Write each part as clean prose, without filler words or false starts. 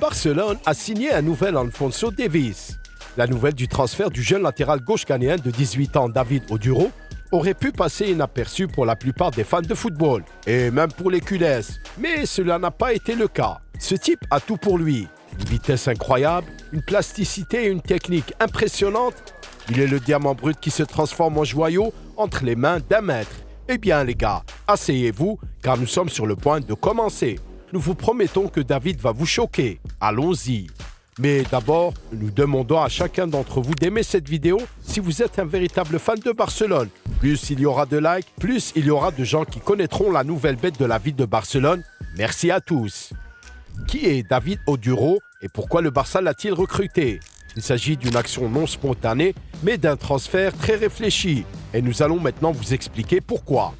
Barcelone a signé un nouvel Alphonso Davies. La nouvelle du transfert du jeune latéral gauche ghanéen de 18 ans David Oduro aurait pu passer inaperçue pour la plupart des fans de football, et même pour les culés. Mais cela n'a pas été le cas. Ce type a tout pour lui. Une vitesse incroyable, une plasticité et une technique impressionnante. Il est le diamant brut qui se transforme en joyau entre les mains d'un maître. Eh bien les gars, asseyez-vous car nous sommes sur le point de commencer. Nous vous promettons que David va vous choquer. Allons-y. Mais d'abord, nous demandons à chacun d'entre vous d'aimer cette vidéo si vous êtes un véritable fan de Barcelone. Plus il y aura de likes, plus il y aura de gens qui connaîtront la nouvelle bête de la ville de Barcelone. Merci à tous. Qui est David Oduro et pourquoi le Barça l'a-t-il recruté? Il s'agit d'une action non spontanée, mais d'un transfert très réfléchi. Et nous allons maintenant vous expliquer pourquoi.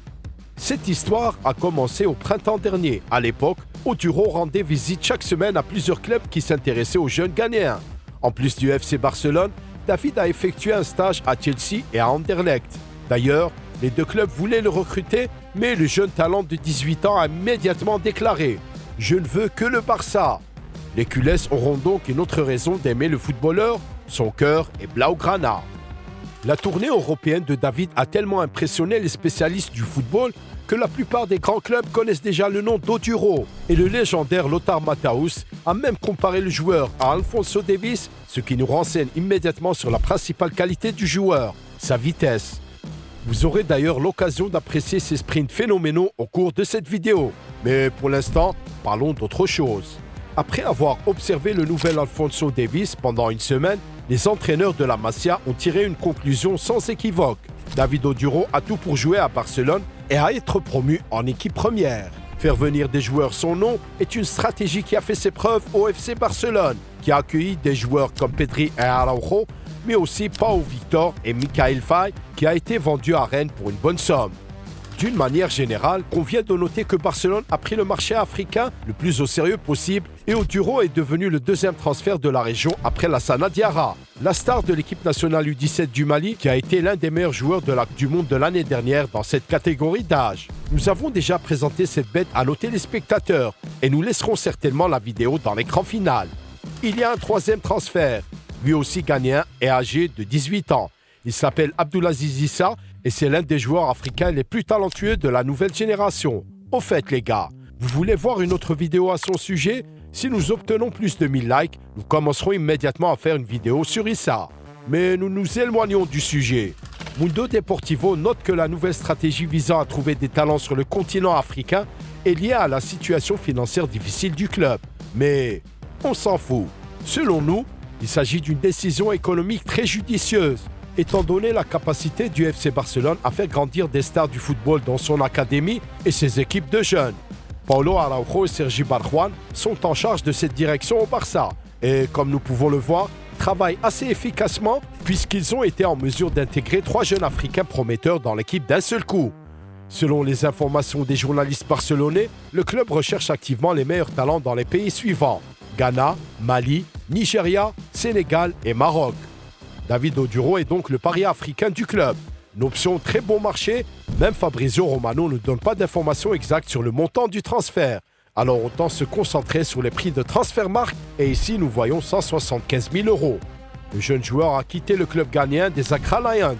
Cette histoire a commencé au printemps dernier. À l'époque, Oduro rendait visite chaque semaine à plusieurs clubs qui s'intéressaient aux jeunes Ghanéens. En plus du FC Barcelone, David a effectué un stage à Chelsea et à Anderlecht. D'ailleurs, les deux clubs voulaient le recruter, mais le jeune talent de 18 ans a immédiatement déclaré « Je ne veux que le Barça ». Les culés auront donc une autre raison d'aimer le footballeur, son cœur est Blaugrana. La tournée européenne de David a tellement impressionné les spécialistes du football que la plupart des grands clubs connaissent déjà le nom d'Oduro. Et le légendaire Lothar Matthäus a même comparé le joueur à Alphonso Davies, ce qui nous renseigne immédiatement sur la principale qualité du joueur, sa vitesse. Vous aurez d'ailleurs l'occasion d'apprécier ces sprints phénoménaux au cours de cette vidéo. Mais pour l'instant, parlons d'autre chose. Après avoir observé le nouvel Alphonso Davies pendant une semaine, les entraîneurs de la Masia ont tiré une conclusion sans équivoque. David Oduro a tout pour jouer à Barcelone et à être promu en équipe première. Faire venir des joueurs son nom est une stratégie qui a fait ses preuves au FC Barcelone, qui a accueilli des joueurs comme Pedri et Araujo, mais aussi Pau Victor et Michael Faye, qui a été vendu à Rennes pour une bonne somme. D'une manière générale, on vient de noter que Barcelone a pris le marché africain le plus au sérieux possible et Oduro est devenu le deuxième transfert de la région après Lassana Diarra, la star de l'équipe nationale U17 du Mali qui a été l'un des meilleurs joueurs du monde de l'année dernière dans cette catégorie d'âge. Nous avons déjà présenté cette bête à nos téléspectateurs et nous laisserons certainement la vidéo dans l'écran final. Il y a un troisième transfert, lui aussi ghanéen et âgé de 18 ans. Il s'appelle Abdoulaziz Issa et c'est l'un des joueurs africains les plus talentueux de la nouvelle génération. Au fait les gars, vous voulez voir une autre vidéo à son sujet? Si nous obtenons plus de 1000 likes, nous commencerons immédiatement à faire une vidéo sur Issa. Mais nous nous éloignons du sujet. Mundo Deportivo note que la nouvelle stratégie visant à trouver des talents sur le continent africain est liée à la situation financière difficile du club. Mais on s'en fout. Selon nous, il s'agit d'une décision économique très judicieuse, étant donné la capacité du FC Barcelone à faire grandir des stars du football dans son académie et ses équipes de jeunes. Paulo Araujo et Sergi Barjuan sont en charge de cette direction au Barça et, comme nous pouvons le voir, travaillent assez efficacement puisqu'ils ont été en mesure d'intégrer 3 jeunes Africains prometteurs dans l'équipe d'un seul coup. Selon les informations des journalistes barcelonais, le club recherche activement les meilleurs talents dans les pays suivants: Ghana, Mali, Nigeria, Sénégal et Maroc. David Oduro est donc le pari africain du club. Une option très bon marché, même Fabrizio Romano ne donne pas d'informations exactes sur le montant du transfert. Alors autant se concentrer sur les prix de Transfermarkt et ici nous voyons 175 000 €. Le jeune joueur a quitté le club ghanéen des Accra Lions,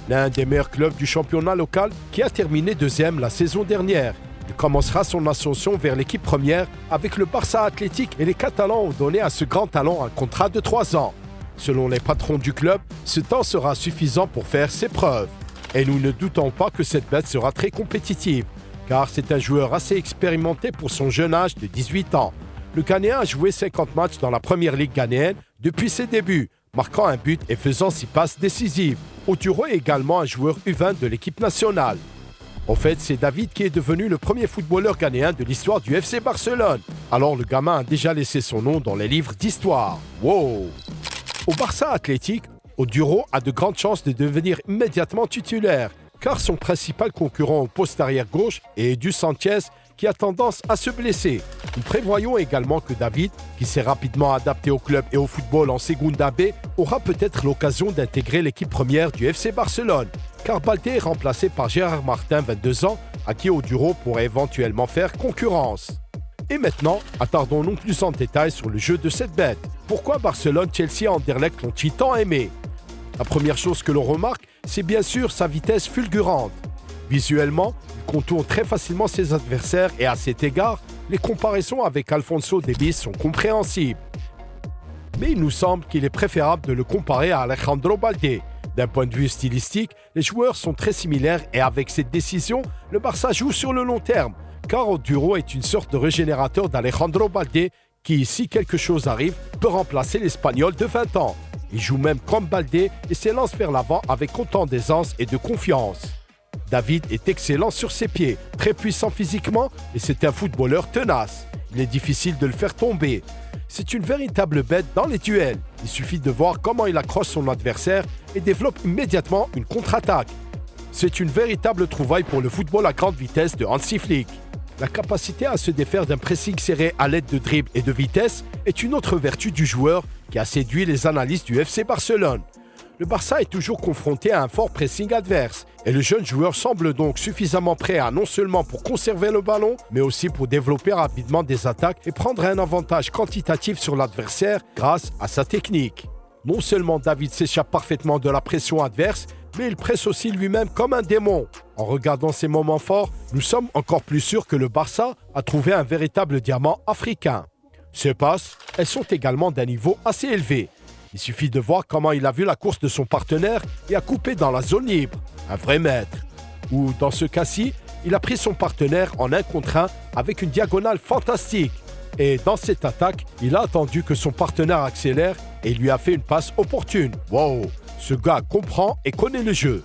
l'un des meilleurs clubs du championnat local qui a terminé deuxième la saison dernière. Il commencera son ascension vers l'équipe première avec le Barça Athletic et les Catalans ont donné à ce grand talent un contrat de 3 ans. Selon les patrons du club, ce temps sera suffisant pour faire ses preuves. Et nous ne doutons pas que cette bête sera très compétitive, car c'est un joueur assez expérimenté pour son jeune âge de 18 ans. Le Ghanéen a joué 50 matchs dans la première ligue ghanéenne depuis ses débuts, marquant un but et faisant 6 passes décisives. Oduro est également un joueur U20 de l'équipe nationale. En fait, c'est David qui est devenu le premier footballeur ghanéen de l'histoire du FC Barcelone. Alors le gamin a déjà laissé son nom dans les livres d'histoire. Wow! Au Barça Athletic, Oduro a de grandes chances de devenir immédiatement titulaire, car son principal concurrent au poste arrière gauche est Edu Sanchez, qui a tendance à se blesser. Nous prévoyons également que David, qui s'est rapidement adapté au club et au football en Segunda B, aura peut-être l'occasion d'intégrer l'équipe première du FC Barcelone, car Baldé est remplacé par Gérard Martin, 22 ans, à qui Oduro pourrait éventuellement faire concurrence. Et maintenant, attardons-nous plus en détail sur le jeu de cette bête. Pourquoi Barcelone, Chelsea et Anderlecht l'ont-ils tant aimé? La première chose que l'on remarque, c'est bien sûr sa vitesse fulgurante. Visuellement, il contourne très facilement ses adversaires et à cet égard, les comparaisons avec Alphonso Davies sont compréhensibles. Mais il nous semble qu'il est préférable de le comparer à Alejandro Balde. D'un point de vue stylistique, les joueurs sont très similaires et avec cette décision, le Barça joue sur le long terme, car Oduro est une sorte de régénérateur d'Alejandro Balde qui, si quelque chose arrive, peut remplacer l'Espagnol de 20 ans. Il joue même comme Balde et s'élance vers l'avant avec autant d'aisance et de confiance. David est excellent sur ses pieds, très puissant physiquement et c'est un footballeur tenace. Il est difficile de le faire tomber. C'est une véritable bête dans les duels. Il suffit de voir comment il accroche son adversaire et développe immédiatement une contre-attaque. C'est une véritable trouvaille pour le football à grande vitesse de Hansi Flick. La capacité à se défaire d'un pressing serré à l'aide de dribbles et de vitesse est une autre vertu du joueur qui a séduit les analystes du FC Barcelone. Le Barça est toujours confronté à un fort pressing adverse et le jeune joueur semble donc suffisamment prêt à non seulement pour conserver le ballon, mais aussi pour développer rapidement des attaques et prendre un avantage quantitatif sur l'adversaire grâce à sa technique. Non seulement David s'échappe parfaitement de la pression adverse, mais il presse aussi lui-même comme un démon. En regardant ces moments forts, nous sommes encore plus sûrs que le Barça a trouvé un véritable diamant africain. Ces passes, elles sont également d'un niveau assez élevé. Il suffit de voir comment il a vu la course de son partenaire et a coupé dans la zone libre. Un vrai maître. Ou dans ce cas-ci, il a pris son partenaire en 1 contre 1 avec une diagonale fantastique. Et dans cette attaque, il a attendu que son partenaire accélère et lui a fait une passe opportune. Wow, ce gars comprend et connaît le jeu.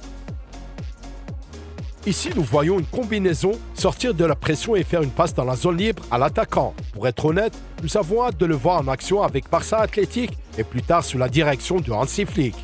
Ici, nous voyons une combinaison sortir de la pression et faire une passe dans la zone libre à l'attaquant. Pour être honnête, nous avons hâte de le voir en action avec Barça Athletic et plus tard sous la direction de Hansi Flick.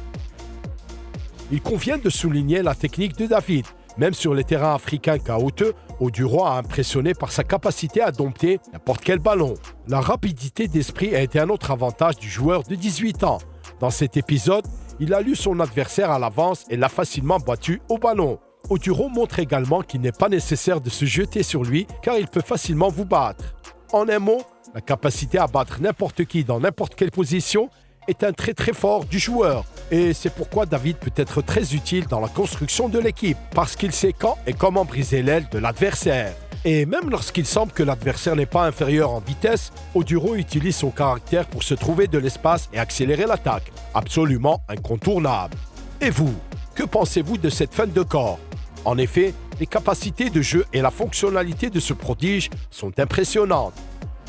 Il convient de souligner la technique de David. Même sur les terrains africains chaotiques, Oduro a impressionné par sa capacité à dompter n'importe quel ballon. La rapidité d'esprit a été un autre avantage du joueur de 18 ans. Dans cet épisode, il a lu son adversaire à l'avance et l'a facilement battu au ballon. Oduro montre également qu'il n'est pas nécessaire de se jeter sur lui car il peut facilement vous battre. En un mot, la capacité à battre n'importe qui dans n'importe quelle position est un trait très fort du joueur. Et c'est pourquoi David peut être très utile dans la construction de l'équipe, parce qu'il sait quand et comment briser l'aile de l'adversaire. Et même lorsqu'il semble que l'adversaire n'est pas inférieur en vitesse, Oduro utilise son caractère pour se trouver de l'espace et accélérer l'attaque. Absolument incontournable. Et vous, que pensez-vous de cette fin de corps? En effet, les capacités de jeu et la fonctionnalité de ce prodige sont impressionnantes.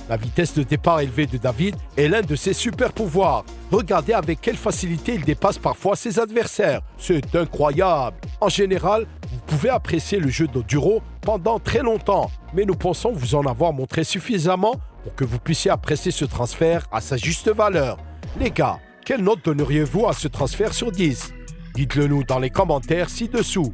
La vitesse de départ élevée de David est l'un de ses super pouvoirs. Regardez avec quelle facilité il dépasse parfois ses adversaires. C'est incroyable. En général, vous pouvez apprécier le jeu d'Oduro pendant très longtemps, mais nous pensons vous en avoir montré suffisamment pour que vous puissiez apprécier ce transfert à sa juste valeur. Les gars, quelle note donneriez-vous à ce transfert sur 10? Dites-le nous dans les commentaires ci-dessous.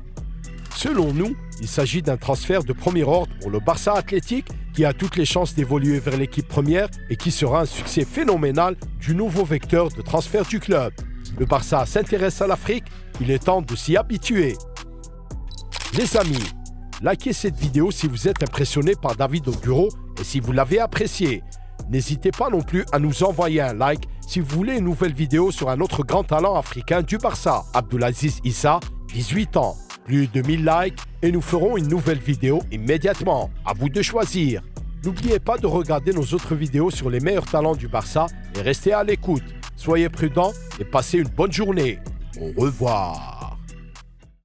Selon nous, il s'agit d'un transfert de premier ordre pour le Barça Athletic qui a toutes les chances d'évoluer vers l'équipe première et qui sera un succès phénoménal du nouveau vecteur de transfert du club. Le Barça s'intéresse à l'Afrique, il est temps de s'y habituer. Les amis, likez cette vidéo si vous êtes impressionné par David Oduro et si vous l'avez apprécié. N'hésitez pas non plus à nous envoyer un like si vous voulez une nouvelle vidéo sur un autre grand talent africain du Barça, Abdulaziz Issa, 18 ans. Plus de 1000 likes et nous ferons une nouvelle vidéo immédiatement. À vous de choisir. N'oubliez pas de regarder nos autres vidéos sur les meilleurs talents du Barça et restez à l'écoute. Soyez prudents et passez une bonne journée. Au revoir.